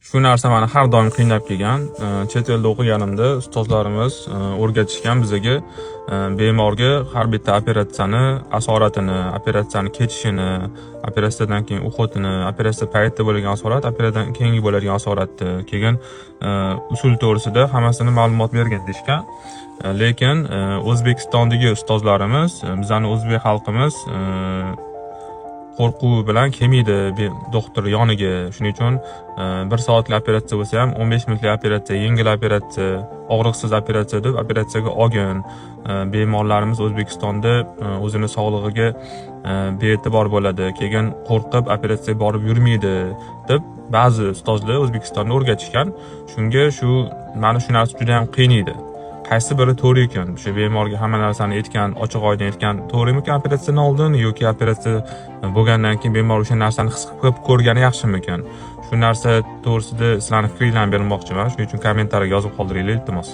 Shu narsa meni har doim qiynab kelgan. Chet elda o'qiganimda ustozlarimiz o'rgatishgan bizga bemorga har bitta operatsiyani asoratini, operatsiyani kechishini, operatsiyadan keyin uxotini, operatsiya paytida bo'lgan asorat, operatsiyadan keyingi bo'ladigan asoratni, keyin usul to'g'risida hammasini ma'lumot bergan deyishgan. Lekin O'zbekistondagi ustozlarimiz, bizning o'zbek xalqimiz qo'rquv bilan kelmaydi doktor yoniga. Shuning uchun 1 soatlik operatsiya bo'lsa ham 15 minutlik operatsiya, yengil operatsiya, og'riqsiz operatsiya deb operatsiyaga olgan. Bemorlarimiz O'zbekistonda o'zini sog'lig'iga bee'tibor bo'ladi, keyin qo'rqib operatsiyaga borib yurmaydi deb ba'zi ustozlar O'zbekistonda o'rgatishgan. Shunga meni shu narsa juda ham qiynaydi. Qaysi biri to'g'ri ekan? O'sha bemorga hamma narsani aytgan, ochiq oydin aytgan to'g'rimikan operatsiyadan oldin yoki operatsiya bo'lgandan keyin bemor o'sha narsani his qilib ko'rgani yaxshimikan? Shu narsa to'g'risida sizlarning fikringizni bermoqchiman. Shuning uchun kommentariyaga yozib qoldiringlar, iltimos.